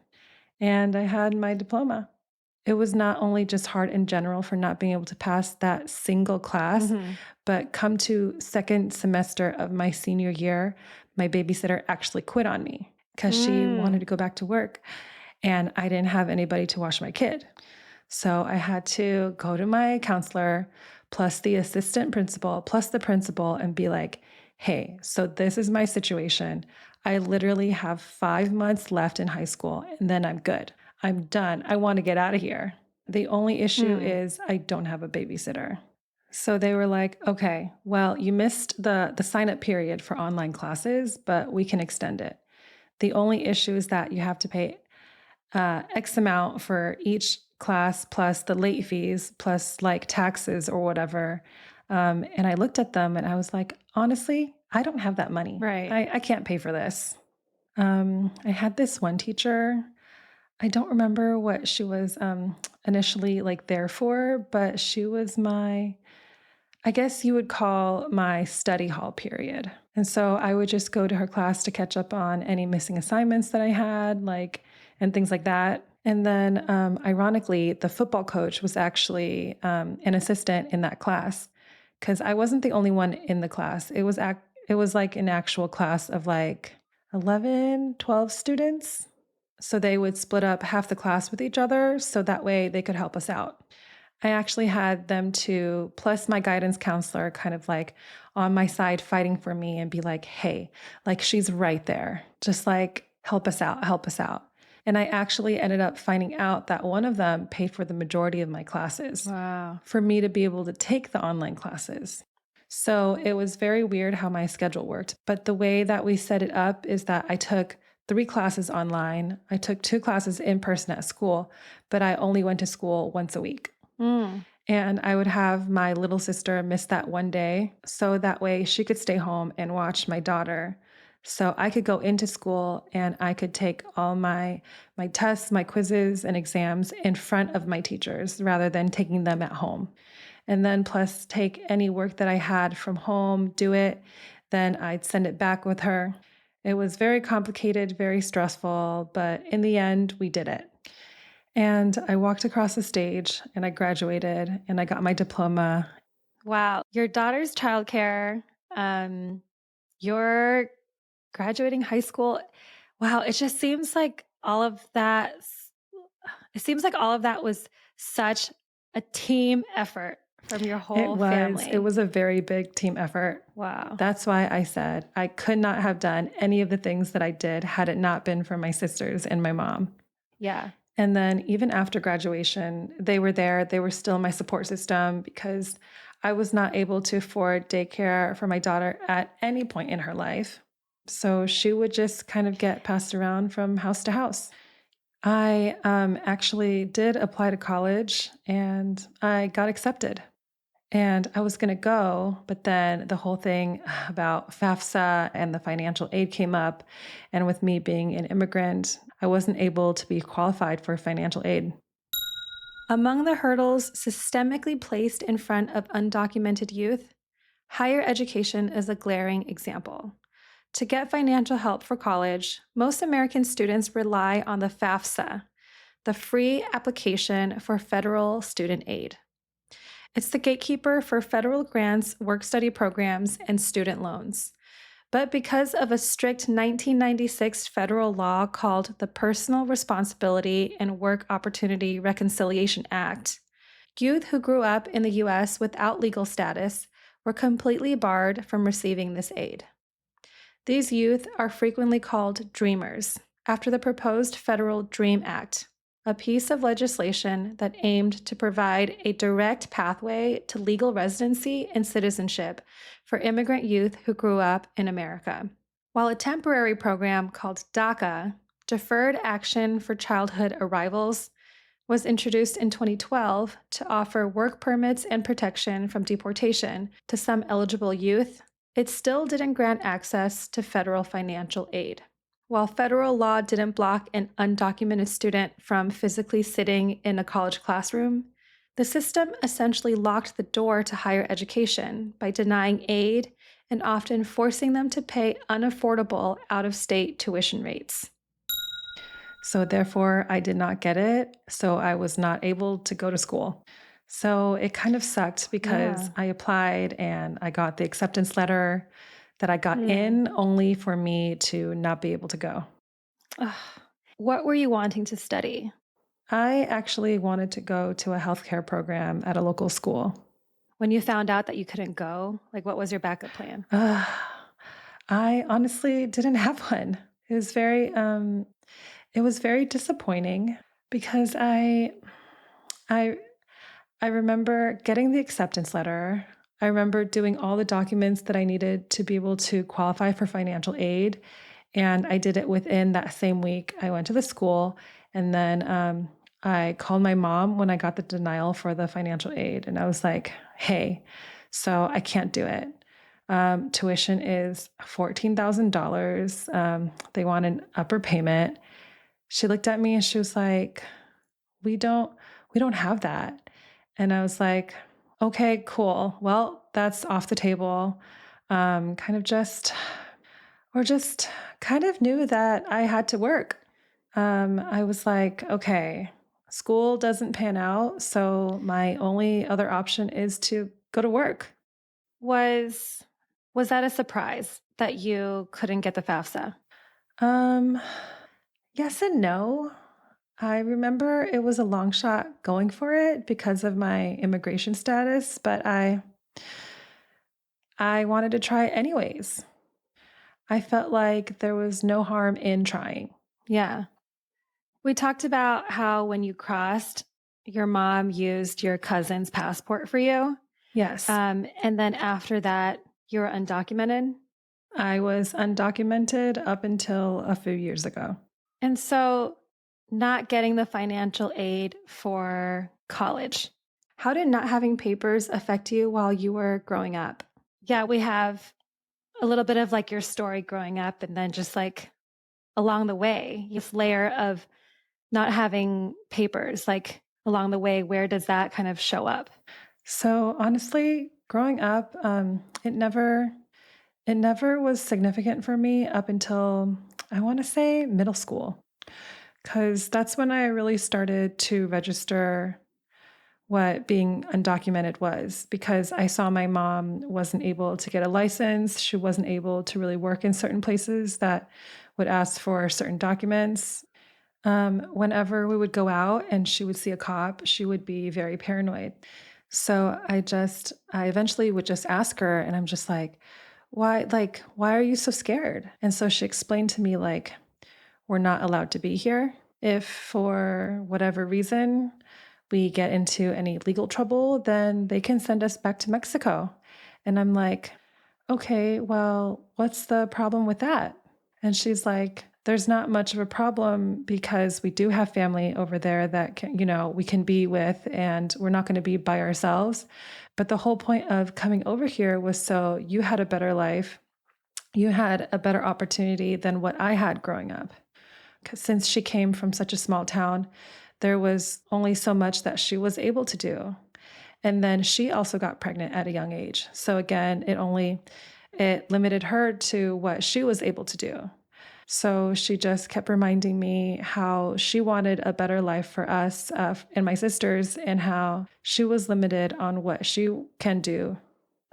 and I had my diploma. It was not only just hard in general for not being able to pass that single class, but come to second semester of my senior year, my babysitter actually quit on me because she wanted to go back to work and I didn't have anybody to watch my kid. So I had to go to my counselor plus the assistant principal plus the principal and be like, hey, so this is my situation. I literally have 5 months left in high school and then I'm good. I'm done. I want to get out of here. The only issue is I don't have a babysitter. So they were like, okay, well, you missed the sign-up period for online classes, but we can extend it. The only issue is that you have to pay X amount for each class plus the late fees plus like taxes or whatever. And I looked at them and I was like, honestly, I don't have that money. Right. I can't pay for this. I had this one teacher. I don't remember what she was initially like there for, but she was I guess you would call my study hall period. And so I would just go to her class to catch up on any missing assignments that I had, and things like that. And then ironically, the football coach was actually an assistant in that class because I wasn't the only one in the class. It was like an actual class of like 11, 12 students. So they would split up half the class with each other so that way they could help us out. I actually had them to, plus my guidance counselor, kind of like on my side fighting for me and be like, hey, like she's right there. Just like, help us out, help us out. And I actually ended up finding out that one of them paid for the majority of my classes. Wow. For me to be able to take the online classes. So it was very weird how my schedule worked. But the way that we set it up is that I took 3 classes online. I took 2 classes in person at school, but I only went to school once a week. And I would have my little sister miss that one day. So that way she could stay home and watch my daughter. So I could go into school and I could take all my tests, my quizzes and exams in front of my teachers rather than taking them at home. And then plus take any work that I had from home, do it. Then I'd send it back with her. It was very complicated, very stressful, but in the end, we did it. And I walked across the stage and I graduated and I got my diploma. Wow. Your daughter's childcare, you're graduating high school. Wow. It just seems like all of that, it seems like all of that was such a team effort from your It whole was, it family. was a very big team effort. Wow. That's why I said I could not have done any of the things that I did had it not been for my sisters and my mom. Yeah. And then even after graduation, they were there. They were still my support system because I was not able to afford daycare for my daughter at any point in her life. So she would just kind of get passed around from house to house. I actually did apply to college and I got accepted. And I was going to go, but then the whole thing about FAFSA and the financial aid came up. And with me being an immigrant, I wasn't able to be qualified for financial aid. Among the hurdles systemically placed in front of undocumented youth, higher education is a glaring example. To get financial help for college, most American students rely on the FAFSA, the Free Application for Federal Student Aid. It's the gatekeeper for federal grants, work study programs, and student loans. But because of a strict 1996 federal law called the Personal Responsibility and Work Opportunity Reconciliation Act, youth who grew up in the U.S. without legal status were completely barred from receiving this aid. These youth are frequently called dreamers, after the proposed federal DREAM Act, a piece of legislation that aimed to provide a direct pathway to legal residency and citizenship for immigrant youth who grew up in America. While a temporary program called DACA, Deferred Action for Childhood Arrivals, was introduced in 2012 to offer work permits and protection from deportation to some eligible youth, it still didn't grant access to federal financial aid. While federal law didn't block an undocumented student from physically sitting in a college classroom, the system essentially locked the door to higher education by denying aid and often forcing them to pay unaffordable out-of-state tuition rates. So therefore, I did not get it. So I was not able to go to school. So it kind of sucked because Yeah. I applied and I got the acceptance letter that I got Hmm. in only for me to not be able to go. Ugh. What were you wanting to study? I actually wanted to go to a healthcare program at a local school. When you found out that you couldn't go, like what was your backup plan? Uh, I honestly didn't have one. It was very, it was very disappointing because I, I remember getting the acceptance letter. I remember doing all the documents that I needed to be able to qualify for financial aid. And I did it within that same week. I went to the school and then I called my mom when I got the denial for the financial aid. And I was like, hey, so I can't do it. Tuition is $14,000. They want an upper payment. She looked at me and she was like, we don't, we don't have that. And I was like, okay, cool. Well, that's off the table. Kind of just, or just kind of knew that I had to work. I was like, okay, school doesn't pan out. So my only other option is to go to work. Was was that a surprise that you couldn't get the FAFSA? Um, yes and no. I remember it was a long shot going for it because of my immigration status, but I wanted to try anyways. I felt like there was no harm in trying. Yeah. We talked about how when you crossed, your mom used your cousin's passport for you. Yes, And then after that, you were undocumented. I was undocumented up until a few years ago. And so, not getting the financial aid for college, how did not having papers affect you while you were growing up? Yeah, we have a little bit of like your story growing up, and then just like along the way, this layer of not having papers, like along the way, where does that kind of show up? So honestly, growing up, It never was significant for me up until I want to say middle school, because that's when I really started to register what being undocumented was, because I saw my mom wasn't able to get a license. She wasn't able to really work in certain places that would ask for certain documents. Whenever we would go out and she would see a cop, she would be very paranoid. So I eventually would just ask her, and I'm just why are you so scared? And so she explained to me, like, we're not allowed to be here. If for whatever reason we get into any legal trouble, then they can send us back to Mexico. And I'm like, okay, well, what's the problem with that? And she's like, there's not much of a problem because we do have family over there that can, we can be with, and we're not going to be by ourselves. But the whole point of coming over here was so you had a better life. You had a better opportunity than what I had growing up. Because since she came from such a small town, there was only so much that she was able to do. And then she also got pregnant at a young age. So again, it limited her to what she was able to do. So she just kept reminding me how she wanted a better life for us and my sisters, and how she was limited on what she can do.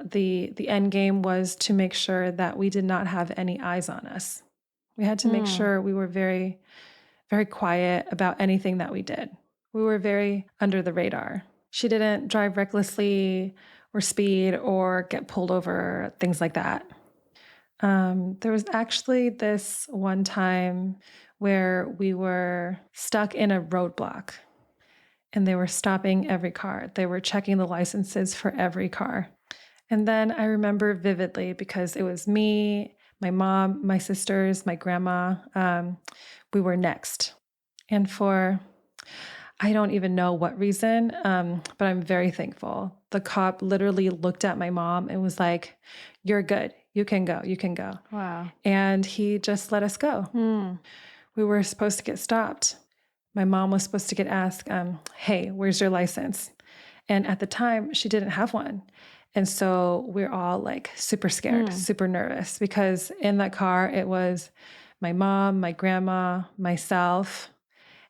The end game was to make sure that we did not have any eyes on us. We had to make sure we were very, very quiet about anything that we did. We were very under the radar. She didn't drive recklessly or speed or get pulled over, things like that. There was actually this one time where we were stuck in a roadblock and they were stopping every car. They were checking the licenses for every car. And then I remember vividly because it was me, my mom, my sisters, my grandma. We were next. And for, I don't even know what reason, but I'm very thankful. The cop literally looked at my mom and was like, "You're good. You can go. You can go." Wow. And he just let us go. We were supposed to get stopped. My mom was supposed to get asked, "Hey, where's your license?" And at the time, she didn't have one. And so we're all like super scared, super nervous, because in that car, it was my mom, my grandma, myself,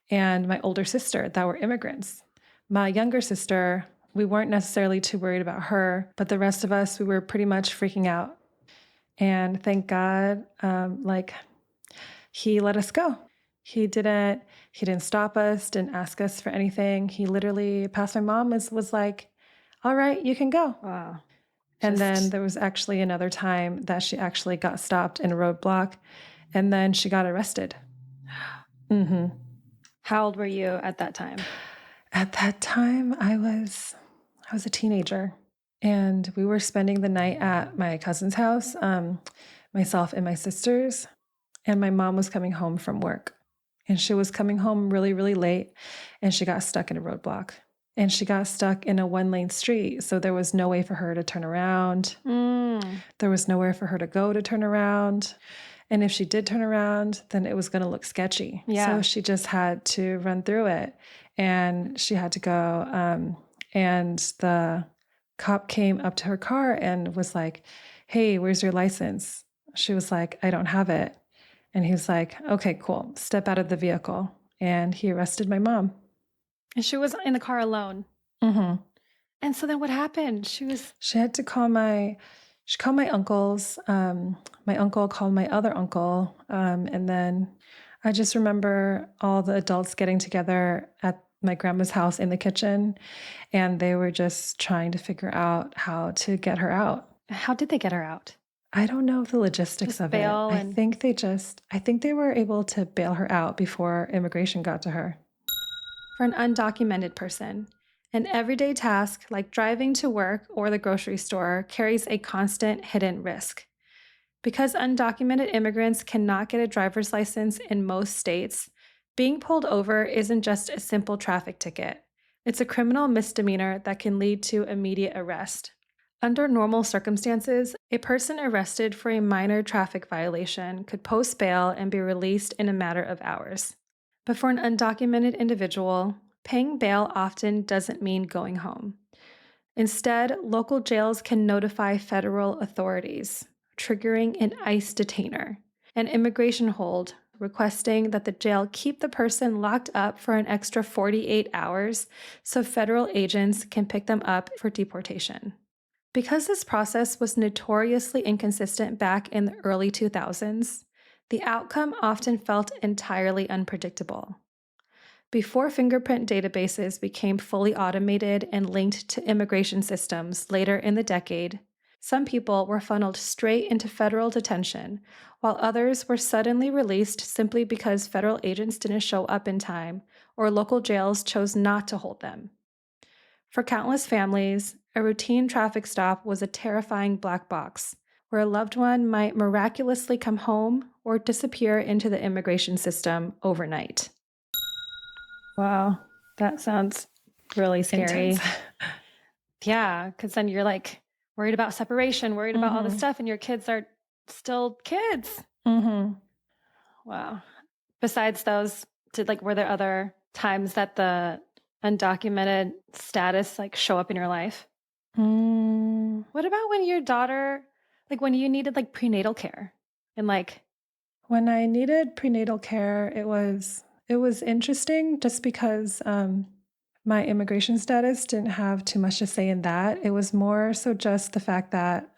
and my older sister that were immigrants. My younger sister, we weren't necessarily too worried about her, but the rest of us, we were pretty much freaking out. And thank God, he let us go. He didn't stop us, didn't ask us for anything. He literally passed my mom, was like, "All right, you can go." Wow. And then there was actually another time that she actually got stopped in a roadblock, and then she got arrested. How old were you at that time? At that time, I was a teenager, and we were spending the night at my cousin's house, myself and my sisters, and my mom was coming home from work, and she was coming home really, really late, and she got stuck in a roadblock, and she got stuck in a one-lane street, so there was no way for her to turn around. There was nowhere for her to go to turn around. And if she did turn around, then it was going to look sketchy. Yeah. So she just had to run through it, and she had to go. And the cop came up to her car and was like, "Hey, where's your license?" She was like, "I don't have it." And he was like, "Okay, cool. Step out of the vehicle." And he arrested my mom. And she was in the car alone. Mm-hmm. And so then what happened? She had to she called my uncles. My uncle called my other uncle. And then I just remember all the adults getting together at my grandma's house in the kitchen, and they were just trying to figure out how to get her out. How did they get her out? I don't know the logistics Just of bail it. and- I think they were able to bail her out before immigration got to her. For an undocumented person, an everyday task like driving to work or the grocery store carries a constant hidden risk. Because undocumented immigrants cannot get a driver's license in most states, being pulled over isn't just a simple traffic ticket. It's a criminal misdemeanor that can lead to immediate arrest. Under normal circumstances, a person arrested for a minor traffic violation could post bail and be released in a matter of hours. But for an undocumented individual, paying bail often doesn't mean going home. Instead, local jails can notify federal authorities. triggering an ICE detainer, an immigration hold, requesting that the jail keep the person locked up for an extra 48 hours so federal agents can pick them up for deportation. Because this process was notoriously inconsistent back in the early 2000s, the outcome often felt entirely unpredictable. Before fingerprint databases became fully automated and linked to immigration systems later in the decade, some people were funneled straight into federal detention, while others were suddenly released simply because federal agents didn't show up in time or local jails chose not to hold them. For countless families, a routine traffic stop was a terrifying black box where a loved one might miraculously come home or disappear into the immigration system overnight. Wow, that sounds really scary. Intense. Yeah, because then you're like worried about separation, worried about all this stuff, and your kids are still kids. Wow. Besides those, were there other times that the undocumented status show up in your life? What about when your daughter, when you needed prenatal care and When I needed prenatal care, it was interesting just because my immigration status didn't have too much to say in that. It was more so just the fact that,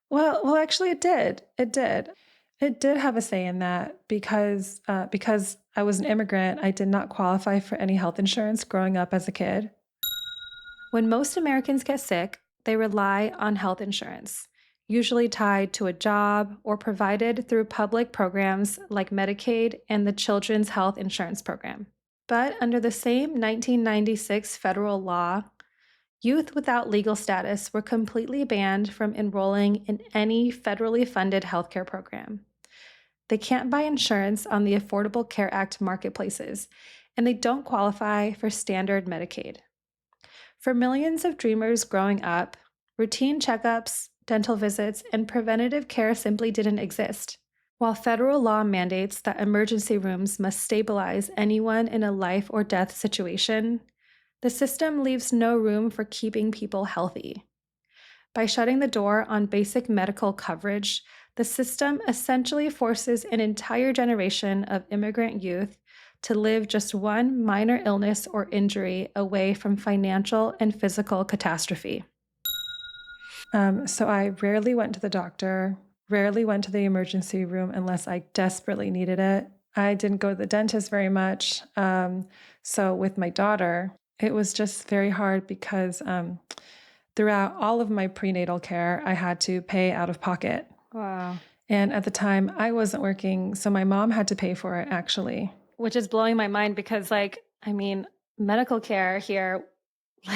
well, actually, it did. It did. It did have a say in that because I was an immigrant, I did not qualify for any health insurance growing up as a kid. when most Americans get sick, they rely on health insurance, usually tied to a job or provided through public programs like Medicaid and the Children's Health Insurance Program. But under the same 1996 federal law, youth without legal status were completely banned from enrolling in any federally funded healthcare program. They can't buy insurance on the Affordable Care Act marketplaces, and they don't qualify for standard Medicaid. For millions of dreamers growing up, routine checkups, dental visits, and preventative care simply didn't exist. While federal law mandates that emergency rooms must stabilize anyone in a life or death situation, the system leaves no room for keeping people healthy. By shutting the door on basic medical coverage, the system essentially forces an entire generation of immigrant youth to live just one minor illness or injury away from financial and physical catastrophe. So I rarely went to the doctor, rarely went to the emergency room unless I desperately needed it. I didn't go to the dentist very much. So with my daughter, it was just very hard because throughout all of my prenatal care, I had to pay out of pocket. Wow. And at the time, I wasn't working, so my mom had to pay for it, actually. Which is blowing my mind because, medical care here,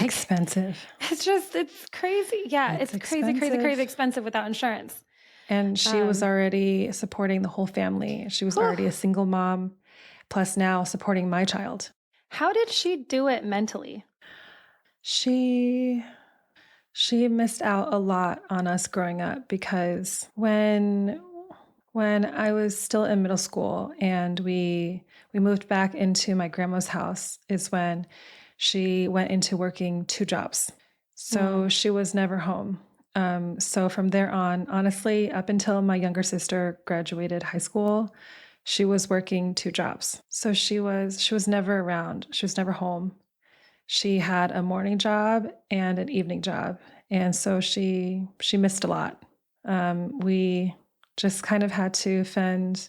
Expensive. it's crazy. Yeah, it's crazy expensive without insurance. And she was already supporting the whole family. She was already a single mom, plus now supporting my child. How did she do it mentally? She missed out a lot on us growing up because when I was still in middle school and we moved back into my grandma's house is when she went into working 2 jobs. So she was never home. So from there on, honestly, up until my younger sister graduated high school, she was working 2 jobs. So she was never around. She was never home. She had a morning job and an evening job. And so she missed a lot. We just kind of had to fend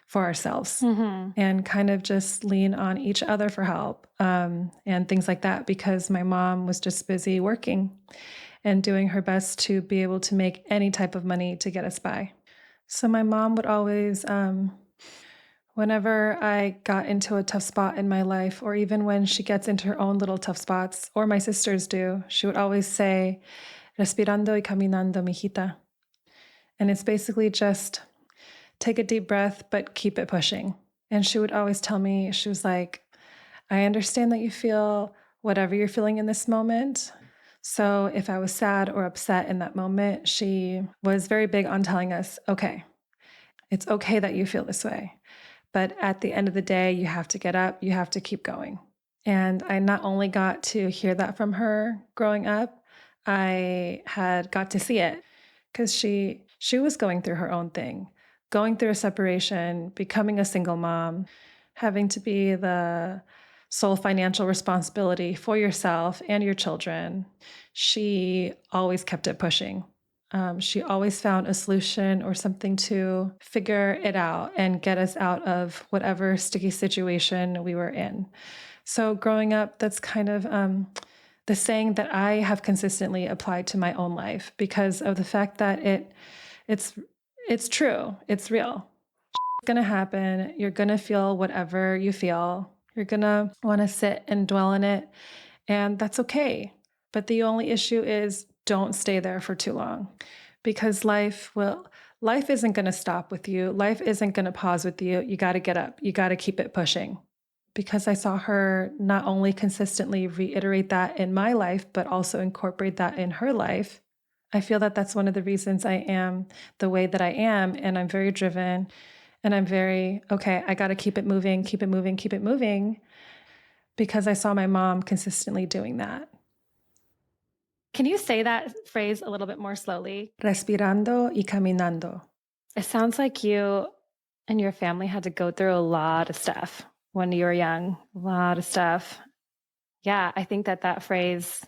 for ourselves and kind of just lean on each other for help and things like that because my mom was just busy working and doing her best to be able to make any type of money to get us by. So my mom would always, whenever I got into a tough spot in my life, or even when she gets into her own little tough spots, or my sisters do, she would always say, respirando y caminando, mijita. And it's basically just take a deep breath, but keep it pushing. And she would always tell me, she was like, I understand that you feel whatever you're feeling in this moment. So if I was sad or upset in that moment, she was very big on telling us, okay, it's okay that you feel this way. But at the end of the day, you have to get up, you have to keep going. And I not only got to hear that from her growing up, I had got to see it. because she was going through her own thing, going through a separation, becoming a single mom, having to be the sole financial responsibility for yourself and your children. She always kept it pushing. She always found a solution or something to figure it out and get us out of whatever sticky situation we were in. So growing up, that's kind of the saying that I have consistently applied to my own life because of the fact that it's true, it's real. It's gonna happen. You're gonna feel whatever you feel. You're gonna want to sit and dwell in it, and that's okay. But the only issue is don't stay there for too long because life isn't going to stop with you. Life isn't going to pause with you. You got to get up. You got to keep it pushing. Because I saw her not only consistently reiterate that in my life, but also incorporate that in her life. I feel that that's one of the reasons I am the way that I am. And I'm very driven and I'm very, okay, I got to keep it moving, keep it moving, keep it moving. Because I saw my mom consistently doing that. Can you say that phrase a little bit more slowly? Respirando y caminando. It sounds like you and your family had to go through a lot of stuff when you were young, a lot of stuff. Yeah, I think that phrase,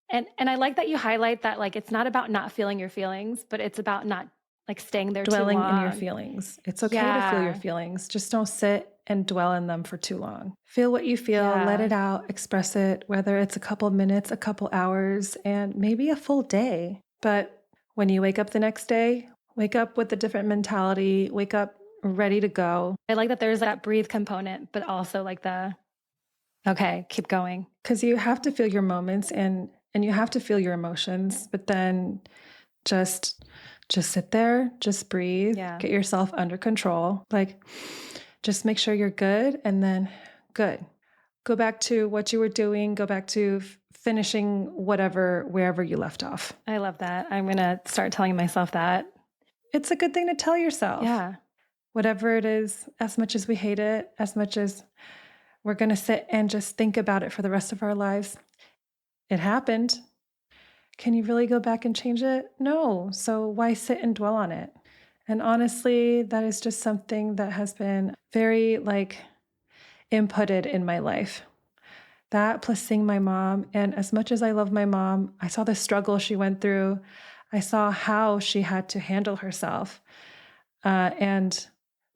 and I like that you highlight that, like, it's not about not feeling your feelings, but it's about not like staying there dwelling too long. in your feelings. It's okay to feel your feelings. Just don't sit and dwell in them for too long. Feel what you feel, let it out, express it, whether it's a couple minutes, a couple hours, and maybe a full day. But when you wake up the next day, wake up with a different mentality, wake up ready to go. I like that there's that breathe component, but also like okay, keep going. Because you have to feel your moments and you have to feel your emotions, but then just sit there, just breathe, get yourself under control. Like, just make sure you're good and then good. Go back to what you were doing, go back to finishing wherever you left off. I love that. I'm going to start telling myself that. It's a good thing to tell yourself. Yeah. Whatever it is, as much as we hate it, as much as we're going to sit and just think about it for the rest of our lives. It happened. Can you really go back and change it? No. So why sit and dwell on it? And honestly, that is just something that has been very inputted in my life. That plus seeing my mom. And as much as I love my mom, I saw the struggle she went through. I saw how she had to handle herself. And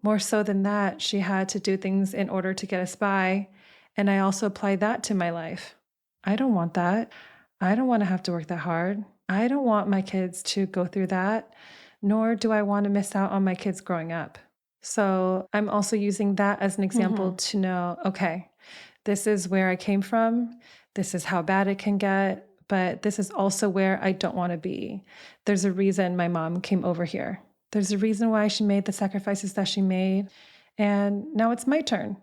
more so than that, she had to do things in order to get us by. And I also applied that to my life. I don't want that. I don't want to have to work that hard. I don't want my kids to go through that, nor do I want to miss out on my kids growing up. So I'm also using that as an example to know, okay, this is where I came from. This is how bad it can get, but this is also where I don't want to be. There's a reason my mom came over here. There's a reason why she made the sacrifices that she made. And now it's my turn.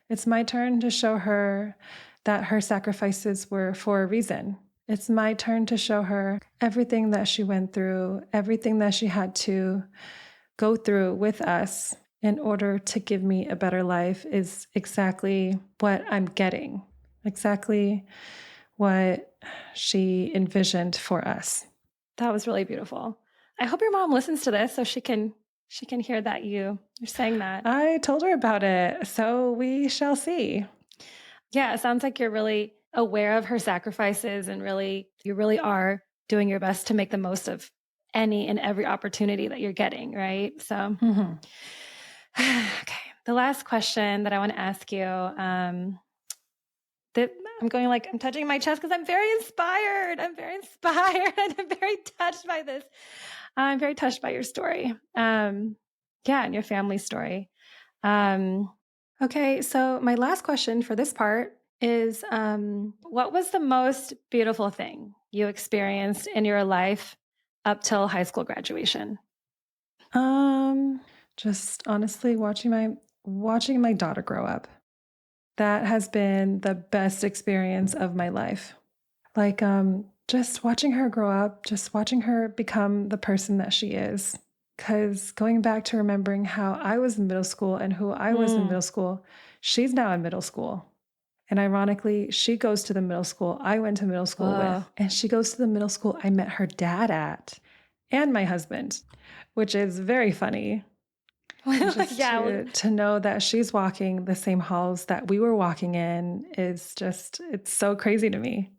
It's my turn to show her that her sacrifices were for a reason. It's my turn to show her everything that she went through, everything that she had to go through with us in order to give me a better life is exactly what I'm getting, exactly what she envisioned for us. That was really beautiful. I hope your mom listens to this so she can hear that you're saying that. I told her about it, so we shall see. Yeah, it sounds like you're really aware of her sacrifices and you really are doing your best to make the most of any and every opportunity that you're getting, right? So, okay. The last question that I want to ask you, that I'm going I'm touching my chest because I'm very inspired. I'm very inspired and I'm very touched by this. I'm very touched by your story. And your family story. Okay, so my last question for this part is, what was the most beautiful thing you experienced in your life up till high school graduation? Just honestly watching my daughter grow up. That has been the best experience of my life. Just watching her grow up, just watching her become the person that she is. Because going back to remembering how I was in middle school and who I was in middle school, she's now in middle school. And ironically, she goes to the middle school I went to middle school with. And she goes to the middle school I met her dad at. and my husband, which is very funny. Just to know that she's walking the same halls that we were walking in is just, it's so crazy to me.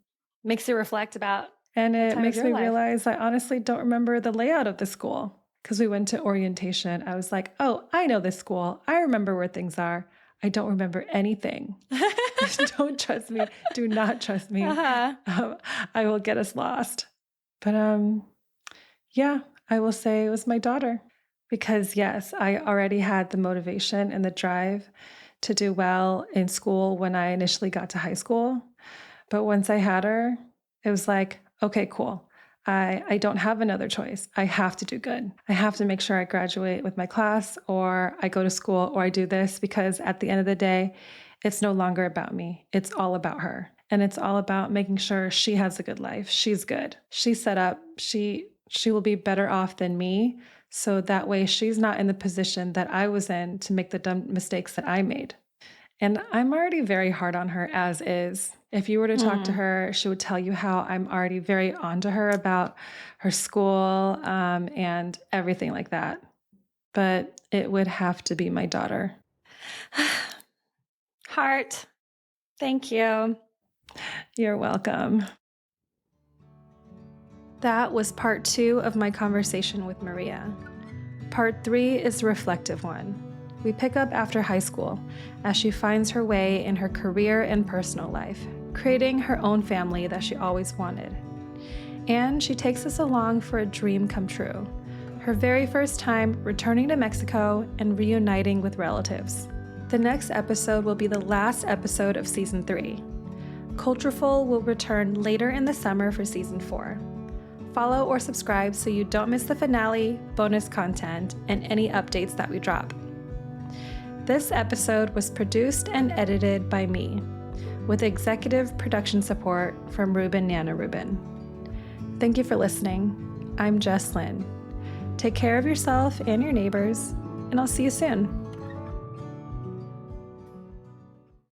Makes you reflect about. And it time of makes your me life. realize I honestly don't remember the layout of the school because we went to orientation. I was like, oh, I know this school. I remember where things are. I don't remember anything. Don't trust me. Do not trust me. I will get us lost. But yeah, I will say it was my daughter because yes, I already had the motivation and the drive to do well in school when I initially got to high school. But once I had her, it was like, okay, cool. I don't have another choice. I have to do good. I have to make sure I graduate with my class, or I go to school, or I do this, because at the end of the day, it's no longer about me. It's all about her. And it's all about making sure she has a good life. She's good. She's set up. She will be better off than me. So that way she's not in the position that I was in to make the dumb mistakes that I made. And I'm already very hard on her as is. If you were to talk to her, she would tell you how I'm already very on to her about her school and everything like that. But it would have to be my daughter. Heart, thank you. You're welcome. That was part 2 of my conversation with Maria. Part 3 is the reflective one. We pick up after high school as she finds her way in her career and personal life, creating her own family that she always wanted. And she takes us along for a dream come true, her very first time returning to Mexico and reuniting with relatives. The next episode will be the last episode of Season 3. Cultureful will return later in the summer for Season 4. Follow or subscribe so you don't miss the finale, bonus content, and any updates that we drop. This episode was produced and edited by me, with executive production support from Ruben Nana Ruben. Thank you for listening. I'm Jess Lynn. Take care of yourself and your neighbors, and I'll see you soon.